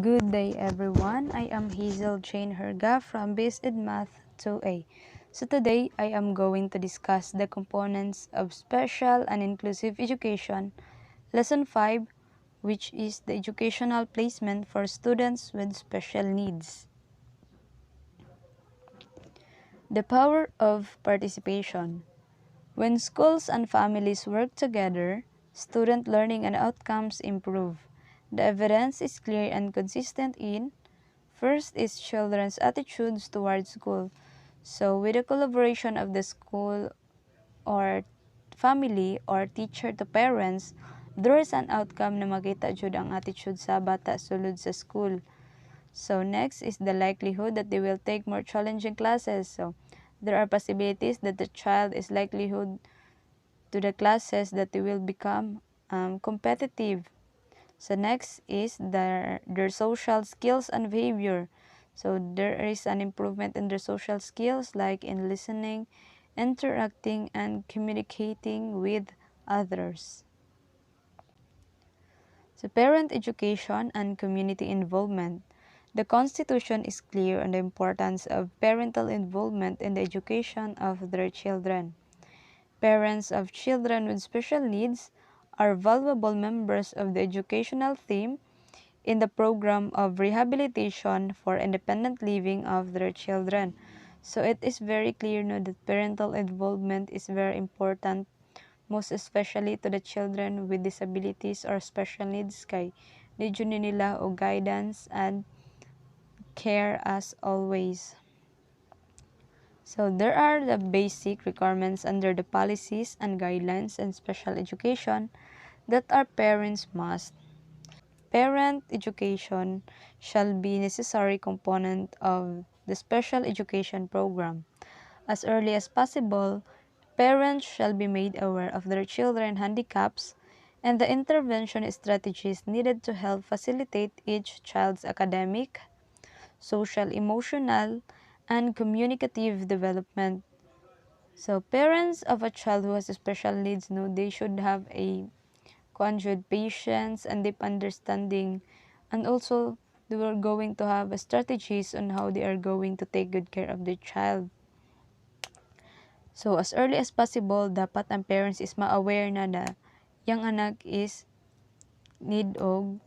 Good day everyone, I am Hazel Jane Herga from Basic Math 2A. So today I am going to discuss the components of special and inclusive education, lesson 5, which is the educational placement for students with special needs. The power of participation. When schools and families work together, student learning and outcomes improve. The evidence is clear and consistent in first is children's attitudes towards school. So with the collaboration of the school or family or teacher to parents, there is an outcome na makita jud ang attitude sa bata sulod sa school. So next is the likelihood that they will take more challenging classes. So there are possibilities that the child is likelihood to the classes that they will become competitive. So next is their social skills and behavior. So there is an improvement in their social skills like in listening, interacting, and communicating with others. So parent education and community involvement. The Constitution is clear on the importance of parental involvement in the education of their children. Parents of children with special needs are valuable members of the educational team in the program of rehabilitation for independent living of their children. So it is very clear no, that parental involvement is very important, most especially to the children with disabilities or special needs kay medyo nila o guidance and care as always. So there are the basic requirements under the policies and guidelines in special education that our parents must. Parent education shall be necessary component of the special education program. As early as possible, parents shall be made aware of their children's handicaps and the intervention strategies needed to help facilitate each child's academic, social, emotional, and communicative development. So parents of a child who has special needs know they should have a conjured patience and deep understanding, and also they were going to have strategies on how they are going to take good care of their child. So as early as possible, dapat ang parents is ma-aware na yung anak is need og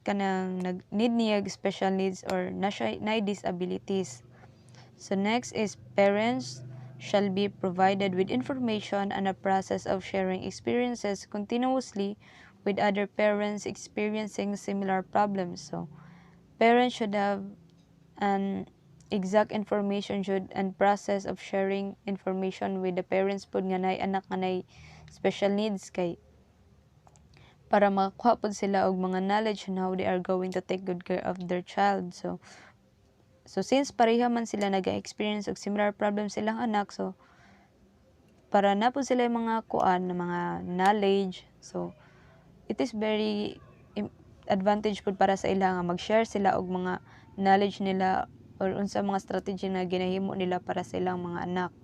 kanang need niya special needs or na disabilities. So next is parents shall be provided with information and a process of sharing experiences continuously with other parents experiencing similar problems. So parents should have an exact information should and process of sharing information with the parents pod nga nay anak nga nay special needs kay para makakuha pod sila og mga knowledge on how they are going to take good care of their child. So since pareha man sila nag-experience og similar problems silang anak, so para na po sila yung mga kuan na mga knowledge. So it is very advantage po para sa ila nga mag-share sila og mga knowledge nila or unsa mga strategy na ginahimo nila para sa ilang mga anak.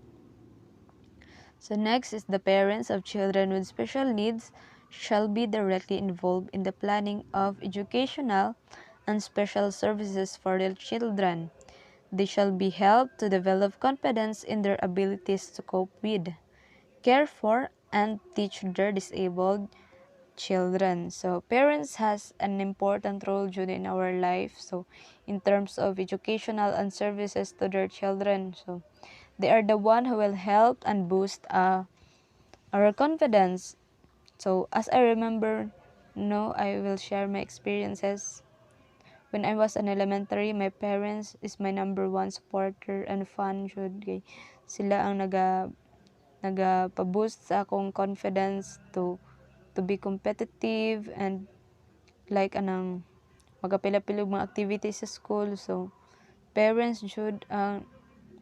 So next is the parents of children with special needs shall be directly involved in the planning of educational and special services for their children. They shall be helped to develop confidence in their abilities to cope with, care for, and teach their disabled children. So parents has an important role during our life. So in terms of educational and services to their children. So they are the one who will help and boost our confidence. So as I remember, no, I will share my experiences. When I was in elementary, my parents is my number one supporter and fan jud kay sila ang naga-boost sa akong confidence to be competitive and like anang magapila-pilog mga activities sa school. So parents jud ang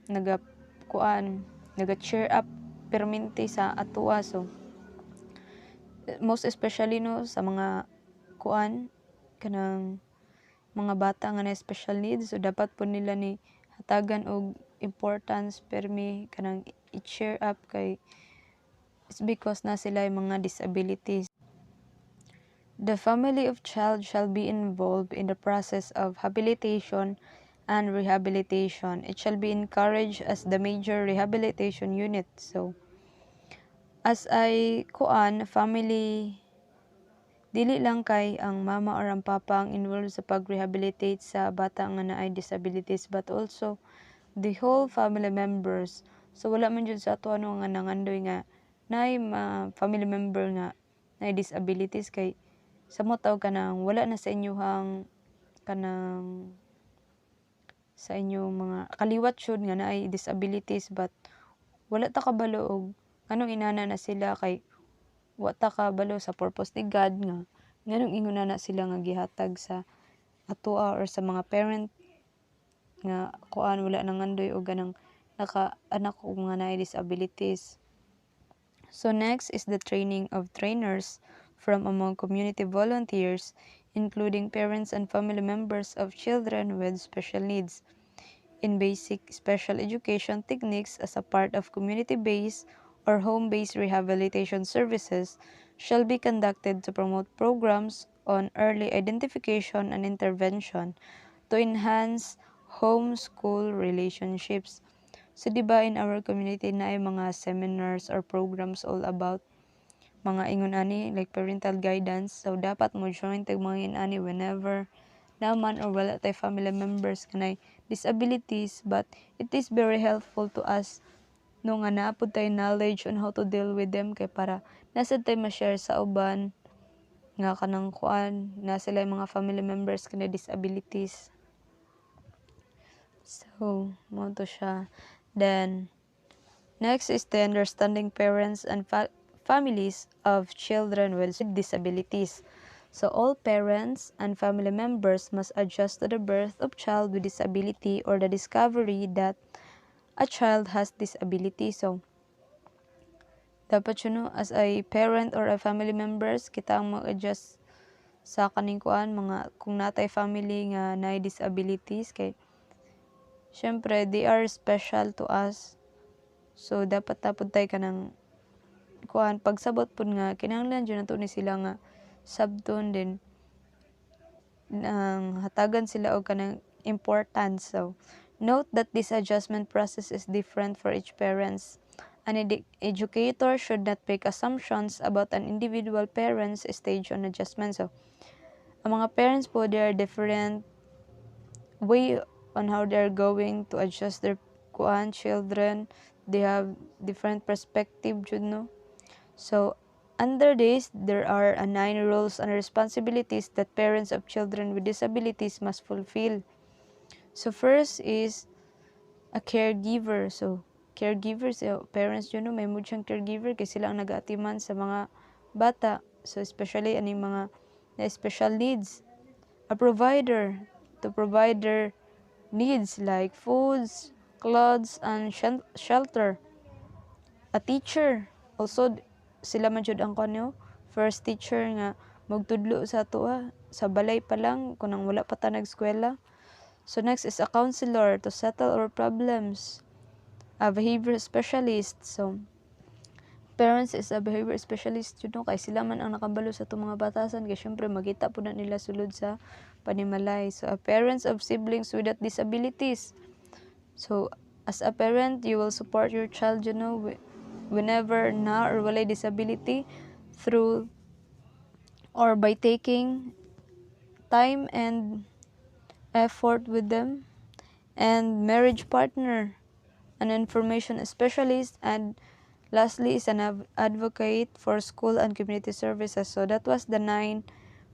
naga-cheer up perminti sa atoa. So most especially no sa mga kuan kanang mga bata nga na special needs, so dapat po nila ni hatagan og importance permi kanang i-cheer up kay it's because na sila yung mga disabilities. The family of child shall be involved in the process of habilitation and rehabilitation. It shall be encouraged as the major rehabilitation unit. So, as ay family, dili lang kay ang mama or ang papa ang involved sa pag-rehabilitate sa bata nga naay disabilities, but also the whole family members. So wala man jud sa ato ano nga nangandoy nga naay family member nga naay disabilities, kay sa mo taw kanang wala na sa inyohang kanang sa inyong mga kaliwat jud nga naay disabilities, but wala ta kabalo og anong inana na sila, kay wa ta kabalo sa purpose ni God nga nganong ingon na sila nga gihatag sa atoa or sa mga parent nga wala nangandoy og ganang naka-anak og mga naay disabilities. So next is the training of trainers from among community volunteers, including parents and family members of children with special needs, in basic special education techniques as a part of community-based or home-based rehabilitation services shall be conducted to promote programs on early identification and intervention to enhance home-school relationships. So, di ba in our community na ay mga seminars or programs all about mga ingon ani like parental guidance. So, dapat mo join tag mga ani whenever naman or wala tay family members kanay disabilities, but it is very helpful to us no nga naapod tay knowledge on how to deal with them, kay para nasa tay ma-share sa uban nga kanang na sila yung mga family members kanay disabilities. So, mo to siya. Then, next is the understanding parents and families of children with disabilities. So, all parents and family members must adjust to the birth of child with disability or the discovery that a child has disability. So, dapat yun, no, as a parent or a family members, kita ang mag-adjust sa kaning mga kung natay family nga naay disabilities, kay syempre they are special to us. So dapat tapod tay kanang pagsabot pud nga kinahanglan jud nato ni sila nga sabton, din nang hatagan sila og kanang importance. So note that this adjustment process is different for each parents. An educator should not make assumptions about an individual parent's stage on adjustment. So ang mga parents po, they are different way on how they're going to adjust their children. They have different perspective jud, no. So under this, there are 9 roles and responsibilities that parents of children with disabilities must fulfill. So first is a caregiver. So caregivers, parents yun, no, may mood siyang caregiver kasi sila ang nag-aatiman sa mga bata. So especially aning mga na special needs. A provider to provide their needs like foods, clothes, and shelter. A teacher, also sila man jud ang kanyo first teacher nga magtudlo sa ato sa balay pa lang kunang wala pa ta nag-eskwela. So next is a counselor to settle our problems. A behavior specialist. So parents is a behavior specialist yun, no, kay sila man ang nakabalo sa itong mga batasan, kay syempre magita po na nila sulod sa panimalay. So a parents of siblings without disabilities. So as a parent, you will support your child, you know, whenever na or walay disability, through or by taking time and effort with them. And marriage partner, an information specialist, and lastly is an advocate for school and community services. So that was the 9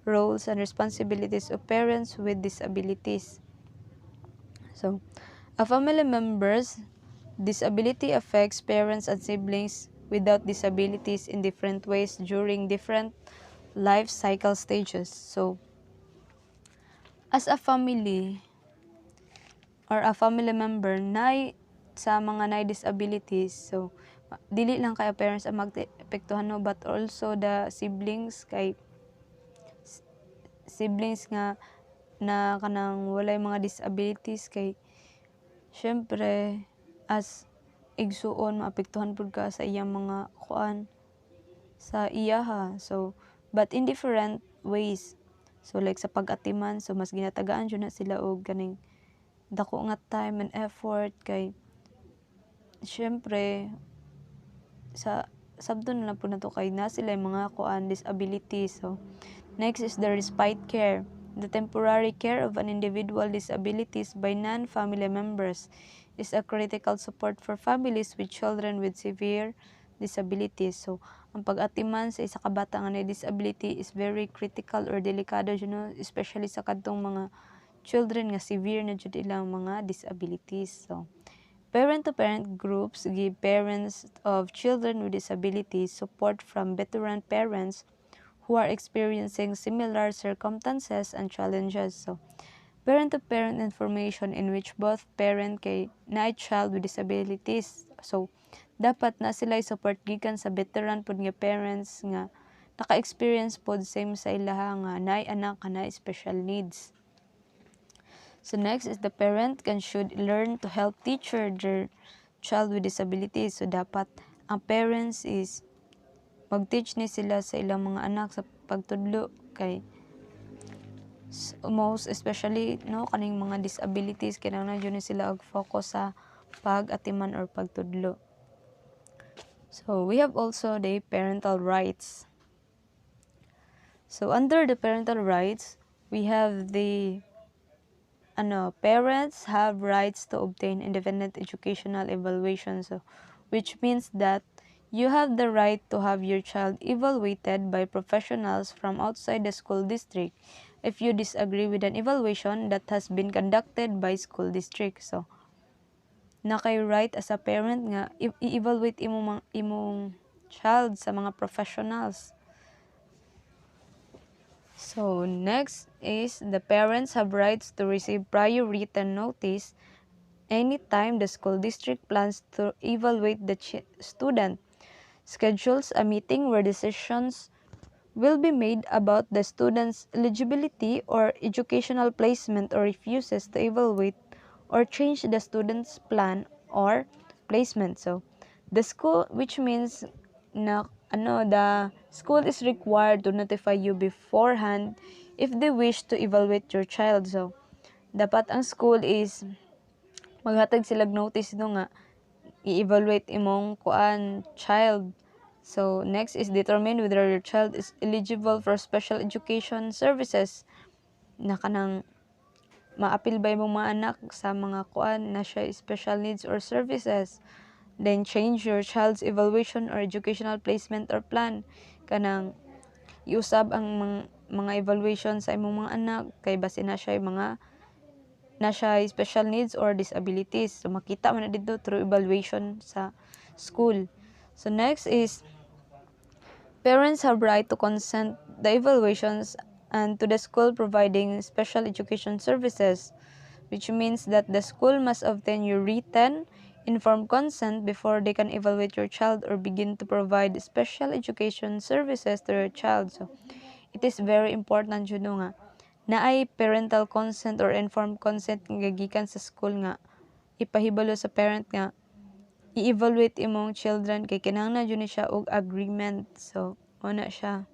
roles and responsibilities of parents with disabilities. So a family members disability affects parents and siblings without disabilities in different ways during different life cycle stages. So as a family or a family member na sa mga na disabilities, so dili lang kay parents ang mag-apektuhan, no, but also the siblings, kay siblings nga na kanang walay mga disabilities, kay syempre as igsuon maapektuhan pud ka sa iyang mga sa iyaha. So but in different ways. So like sa pag-atiman, so mas ginatagaan jud na sila og kaning dako nga time and effort kay syempre sa sabton na lang po na to kay na sila yung mga disabilities. So next is the respite care. The temporary care of an individual disabilities by non-family members is a critical support for families with children with severe disabilities. So, ang pag-atiman sa isa ka bata nga na disability is very critical or delikado, especially sa kadtong mga children nga severe na jud ilang mga disabilities. So, parent-to-parent groups give parents of children with disabilities support from veteran parents who are experiencing similar circumstances and challenges. So, parent-to-parent information in which both parent kay na child with disabilities. So, dapat na sila support gikan sa veteran pod nga parents nga naka-experience pod same sa ilaha nga naay anak nga naay special needs. So next is the parent should learn to help teacher their child with disabilities. So dapat ang parents is mag-teach ni sila sa ilang mga anak sa pagtudlo kay most especially kaning mga disabilities kinahanglan jud ni sila og focus sa pag-atiman or pagtudlo. So we have also the parental rights. So under the parental rights, we have the parents have rights to obtain independent educational evaluation. So which means that you have the right to have your child evaluated by professionals from outside the school district if you disagree with an evaluation that has been conducted by school district. So, na kay right as a parent nga i-evaluate imong child sa mga professionals. So, next is the parents have rights to receive prior written notice anytime the school district plans to evaluate the student, schedules a meeting where decisions will be made about the student's eligibility or educational placement, or refuses to evaluate or change the student's plan or placement. So, the school, which means na the school is required to notify you beforehand if they wish to evaluate your child. So, dapat ang school is maghatag sila notice nga i-evaluate imong child. So, next is determine whether your child is eligible for special education services na kanang maapil ba imong mga anak sa mga na siya special needs or services. Then, change your child's evaluation or educational placement or plan. Kanang iusab ang mga evaluation sa imong mga anak kay base na siya special needs or disabilities. So, makita man na dito through evaluation sa school. So, next is parents have right to consent the evaluations and to the school providing special education services, which means that the school must obtain your written, informed consent before they can evaluate your child or begin to provide special education services to your child. So, it is very important nga naay parental consent or informed consent nga gikan sa school nga ipahibalo sa parent nga i-evaluate imong children kay kinahanglan jud ni siya og agreement. So, una siya.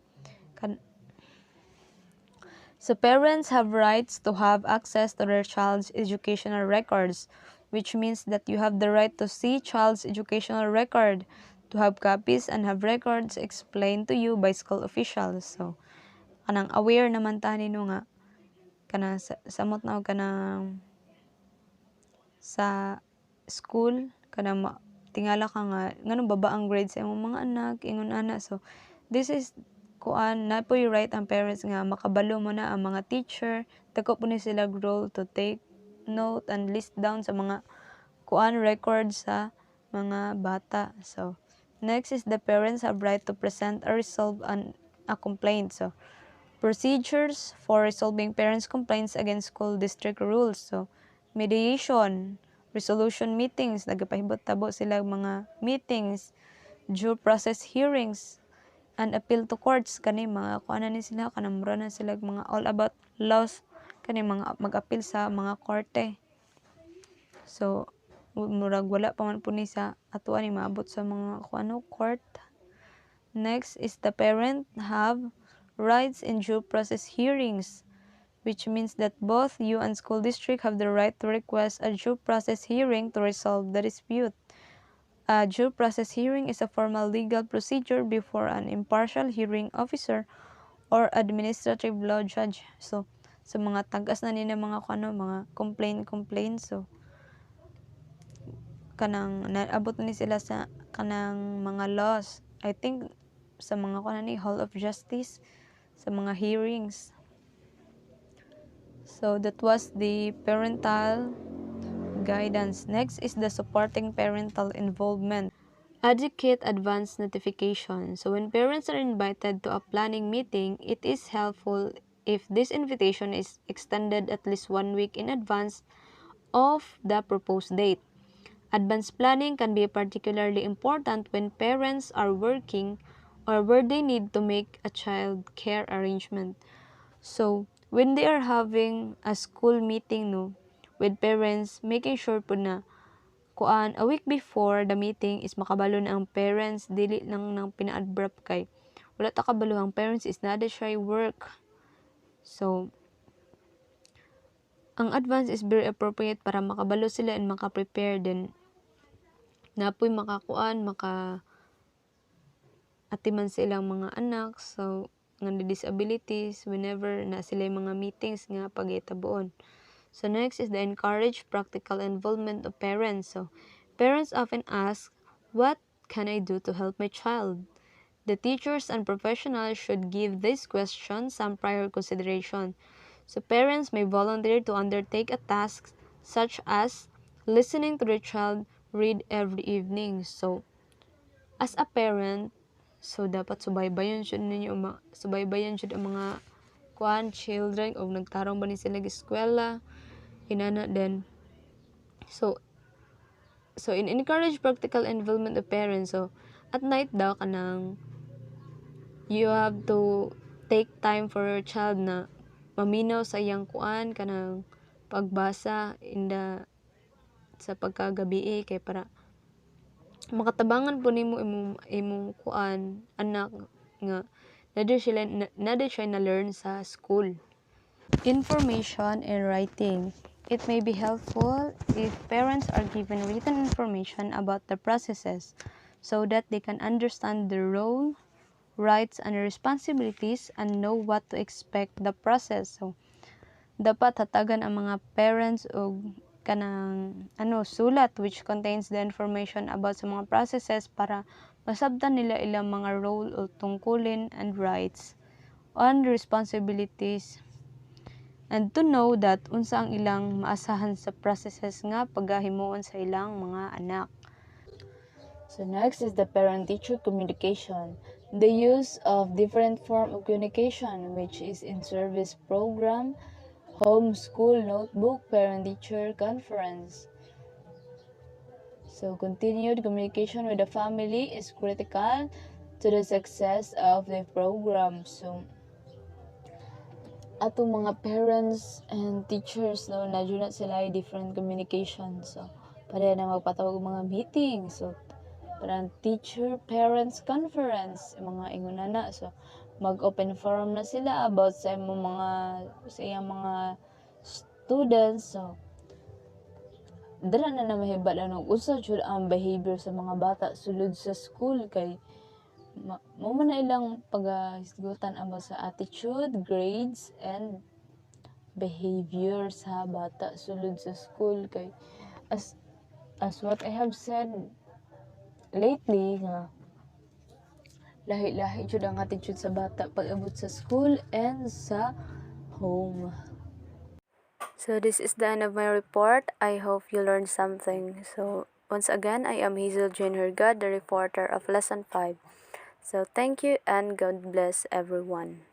So, parents have rights to have access to their child's educational records, which means that you have the right to see child's educational record, to have copies and have records explained to you by school officials. So, kanang aware naman ta nino nga kanang samot na kanang sa school kanang tingala ka nga nganong baba ang grade sa imong mga anak ingon ana. So this is na po yung right ang parents nga makabalo mo na ang mga teacher dako po ni sila role to take note and list down sa mga records sa mga bata. So next is the parents have right to present or resolve a complaint. So procedures for resolving parents' complaints against school district rules. So, mediation, resolution meetings, nagapahibot-tabo sila mga meetings, due process hearings, and appeal to courts. Kani mga ni sila, kanamura na sila mga all about laws, kani mga mag-appeal sa mga korte. So, murag wala pa man po ni sa atuan ni maabot sa mga court. Next is the parent have rights in due process hearings, which means that both you and school district have the right to request a due process hearing to resolve the dispute. A due process hearing is a formal legal procedure before an impartial hearing officer or administrative law judge. So, sa mga tagas na nila mga mga complaint, so kanang naabot ni sila sa kanang mga laws. I think sa mga ni Hall of Justice, sa mga hearings. So that was the parental guidance. Next is the supporting parental involvement. Adequate advance notification. So when parents are invited to a planning meeting, it is helpful if this invitation is extended at least 1 week in advance of the proposed date. Advanced planning can be particularly important when parents are working or where they need to make a child care arrangement. So, when they are having a school meeting with parents, making sure po na a week before the meeting is makabalo na ang parents, dili lang nang pina-adbrap kay wala ta kabalo ang parents is nada siya work. So, ang advance is very appropriate para makabalo sila and maka-prepare din napoy atiman sa ilang mga anak, so nga disabilities whenever na sila mga meetings nga pagitabuon. So next is the encourage practical involvement of parents. So parents often ask, what can I do to help my child? The teachers and professionals should give this question some prior consideration. So parents may volunteer to undertake a task such as listening to their child read every evening. So as a parent, so dapat subaybayan jud ang mga children o nagtarong ba ni sila eskwela inana then so encourage practical involvement of parents. So at night daw kanang you have to take time for your child na maminaw sa iyang kanang pagbasa sa pagkagabi kay para makatabangan po nimo imong anak nga nada siya na learn sa school. Information and writing. It may be helpful if parents are given written information about the processes so that they can understand the role, rights, and responsibilities and know what to expect the process. So, dapat hatagan ang mga parents og kanang sulat which contains the information about sa mga processes para masabtan nila ilang mga role o tungkulin and rights and responsibilities, and to know that unsa ang ilang maasahan sa processes nga pagahimuon sa ilang mga anak. So next is the parent-teacher communication. The use of different form of communication, which is in-service program, homeschool notebook, parent-teacher conference. So continued communication with the family is critical to the success of the program. So atong mga parents and teachers na sila different communication. So para na magpatawag mga meeting. So parang teacher parents conference mga ingunana. So mag-open forum na sila about sa iyang mga students. So dala na mahibal usa jud ang behavior sa mga bata sulod sa school kay mo man na ilang paghisgutan about sa attitude, grades, and behavior sa bata sulod sa school kay as what I have said lately nga lahi-lahi jud ang attitude sa bata pag abot sa school and sa home. So this is the end of my report. I hope you learned something. So once again, I am Hazel Jane Hurgad, the reporter of Lesson 5. So thank you and God bless everyone.